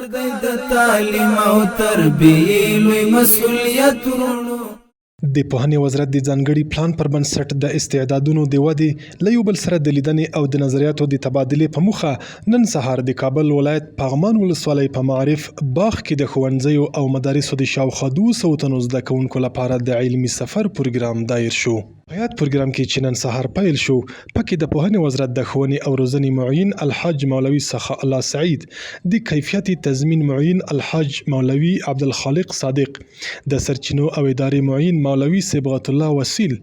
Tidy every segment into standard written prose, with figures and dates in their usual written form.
کار دی د تعلیم او تربیې لوی مسؤلیت ورونو. د پوهنې وزارت د ځانګړي پلان پر بنسټ د استعدادونو د ودې له یو بل سره د لیدنې او د نظریاتو د تبادلې په موخه نن سهار د کابل ولایت پغمان ولسوالۍ په معارف باغ کې د ښوونځیو او مدارسو د شاوخوا 200 تنو زده کوونکو لپاره د علمي سفر پروګرام دایر شو. په یاد پروګرام کې چې نن سهار پیل شو، پکې د پوهنې وزارت د ښوونې او روزنې معین الحاج مولوي سخا الله سعید، د کیفیتي تضمین معین الحاج مولوي عبدالخالق صادق، د سرچینو او ادارې معین مولوي صبغت الله وسیل،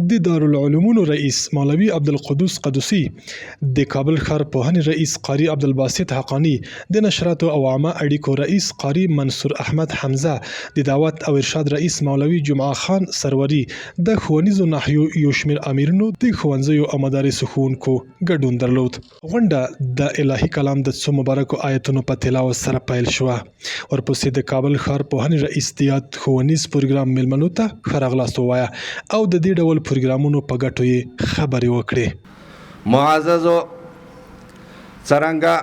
د دارالعلومونو رئیس مولوي عبدالقدوس قدوسي، د کابل ښار پوهنې رئیس قاری عبدالباسط حقانی، د نشراتو او عامه اړیکو رئیس قاری منصور احمد حمزه، د دعوت او ارشاد رئیس مولوي جمعه خان سروري، د ښوونیزو ناحیو یو شمېر امرونو د ښوونځیو او مدارسو ښوونکو ګډون درلود. غونډه د الهي کلام د څو مبارکو آیتونو په تلاوت سره پیل شوه. ورپسې د کابل ښار پوهنې رئیس د یاد ښوونیز پروګرام میلمنو ته ښه راغلاست ووایه او د دې ډول پروګرامونو په ګټو یې خبرې وکړې. معززو، څرنګه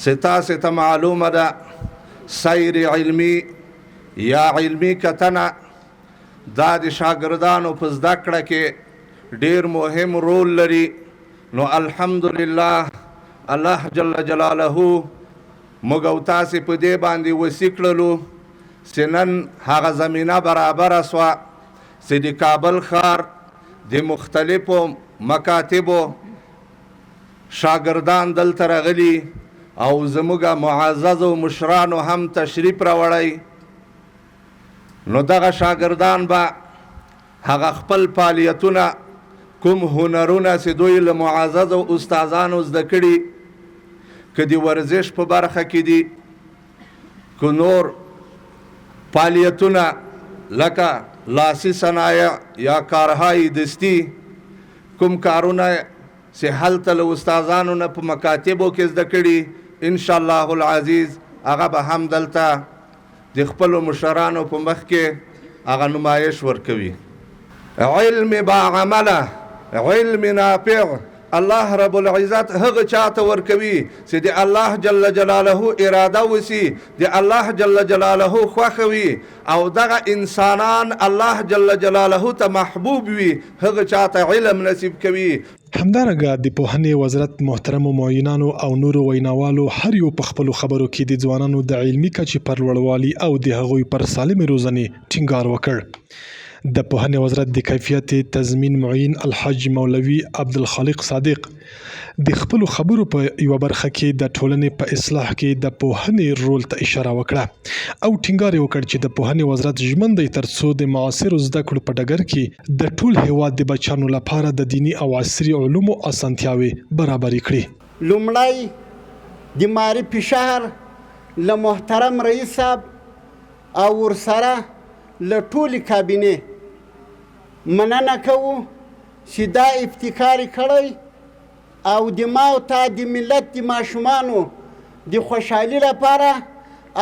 ستاسې ته معلومه ده سیر علمي یا علمي کتنه دا د شاګردانو په زده کړه کې ډیر مهم رول لري. نو الحمدلله الله جل جلاله موږ او تاسې په دې باندې وسیع کړلو چې نن هغه زمینه برابره سوه چې د کابل ښار د مختلفو مکاتبو شاګردان دلته راغلي او زموږ معززو مشرانو هم تشریف راوړی. نو دغه شاګردان به هغه خپل فعالیتونه کوم هنرونه چې دوی له معززو استادانو زده کړي، که د ورزش په برخه کې دي، که نور فعالیتونه لکه لاسي صنایع یا کارهای دستی، کوم کارونه چې هلته له استادانو نه په مکاتبو کې زده کړي، انشاءالله العزیز هغه به هم دلته د خپلو مشرانو په مخ کې هغه نمایش ورکوي. علم با عمله، علم نافع الله رب العزت هغه چاته ورکوي چې د الله جل جلاله اراده وسی، د الله جل جلاله خوښه وي او دغه انسانان الله جل جلاله ته محبوب وي، هغه چاته علم نصیب کوي. همدارنګه د پوهنې وزارت محترمو معینانو او نورو ویناوالو هر یو په خپلو خبرو کې د ځوانانو د علمي کچې پر لوړوالي او د هغوی پر سالمې روزنې ټینګار وکړ. د پوهنې وزارت د کیفیت تضمین معین الحاج مولوي عبدالخالق صادق د خپلو خبرو په یوه برخه کې د ټولنې په اصلاح کې د پوهنې رول ته اشاره وکړه او ټینګار یې وکړ چې د پوهنې وزارت ژمن دی ترڅو د معاصرو زده کړو په ډګر کې د ټول هیواد د بچیانو لپاره د دیني او عصري علومو اسانتیاوې برابرې کړي. لومړی د معرفي شهر له محترم رئیس صاحب او ورسره له ټولې کابینې مننه کوو چې دا ابتکار کړی او د ما او تا د ملت د ماشومانو د خوشحالي لپاره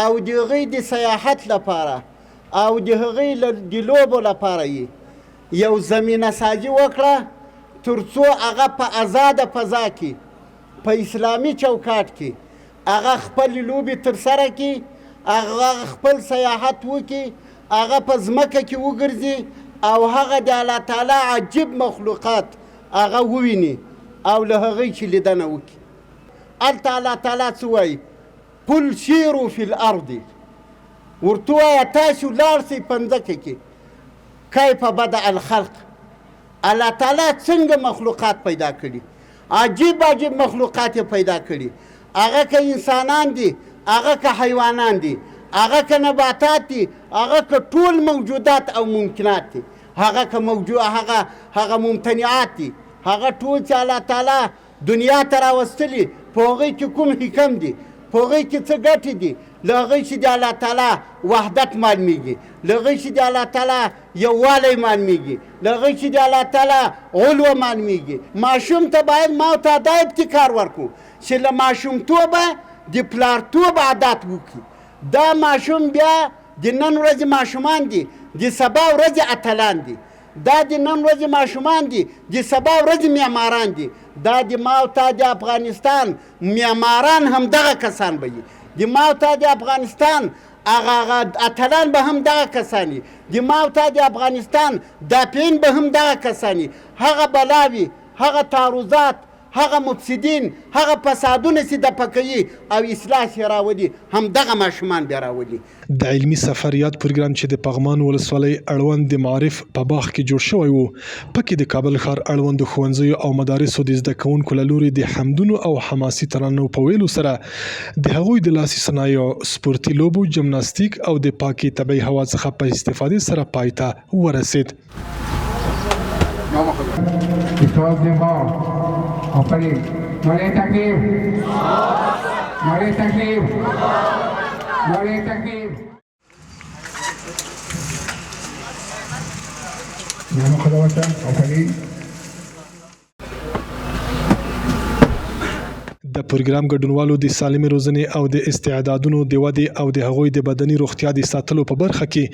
او د هغوی د سیاحت لپاره او د هغوی د لوبو لپاره یې یو زمینه سازي وکړه تر څو هغه په ازاده فضا کې په اسلامي چوکاټ کې هغه خپلې لوبې ترسره کړي، هغه خپل سیاحت وکړي، هغه په ځمکه کې وګرځي او هغه د الله تعالی عجیب مخلوقات هغه وویني او له هغوی چې لیدنه وکړي. هلته الله تعالی څه وایي؟ قل سیروا فی الارض، ورته ووایه تاسو لاړ شئ په مځکه کې کیف بدأ الخلق، الله تعالی څنګه مخلوقات پیدا کړي، عجیب عجیب مخلوقات یې پیدا کړي، هغه که انسانان دي، هغه که حیوانان دي، هغه که نباتات دي، هغه که ټول موجودات او ممکنات دي، هغه که هغه ممتنعات دي، هغه ټول چې الله تعالی دنیا ته راوستلي په هغوی کې کوم حکم دي، په هغوی کې څه ګټې دي، له هغوی چې د الله تعالی وحدت معلومیږي، له هغوی چې د الله تعالی یووالی معلومیږي، له هغوی چې د الله تعالی علو معلومیږي. ماشوم ته باید ما او تا دا ابتکار ورکړو چې له ماشومتوبه د پلارتوب عادت وکړي. دا ماشوم بیا د نن ورځې ماشومان دي، د سبا ورځې اتلان دي، دا د نن ورځې ماشومان دي، د سبا ورځې معماران دي، دا د ما او تا د افغانستان معماران هم دغه کسان به وي. د ما او تا د افغانستان هغه اتلان به هم دغه کسانی د ما او تا د افغانستان دافعین به هم دغه کسانی هغه بلاوي هغه تعرضات هغه مفسدین هغه فسادونه چې د پکوي او اصلاح یې راولي همدغه ماشومان بیا راولي. د علمي سفریات پروګرام چې د پغمان ولسوالۍ اړوند د معارف په باغ کې جوړ شوی و پکې د کابل ښار اړوند ښوونځیو او مدارسو د زده کوونکو له لوري د حمدونو او حماسي ترانو په ویلو سره د هغوی د لاسي صنایعو سپورتي لوبو جمناستیک او د پاکي طبیعي هوا څخه په استفادې سره پای ته ورسید. آفرین نعره تکبیر نعره تکبیر نعره تکبیر نام خدا باشد. آفرین. د پروګرام ګډونوالو د سالمې روزنې او د استعدادونو د ودې او د هغوی د بدني روغتیا د ساتلو په برخه کې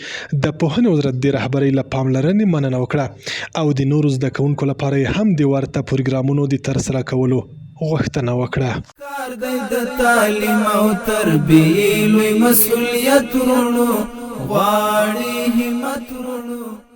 د پوهنې وزارت د رهبرۍ له پاملرنې مننه وکړه او د نورو زده کوونکو لپاره هم د ورته پروګرامونو د ترسره کولو غوښتنه وکړه. کار دی د تعلیم او تربیې لوی مسؤلیت ورونو غواړي همت ورونو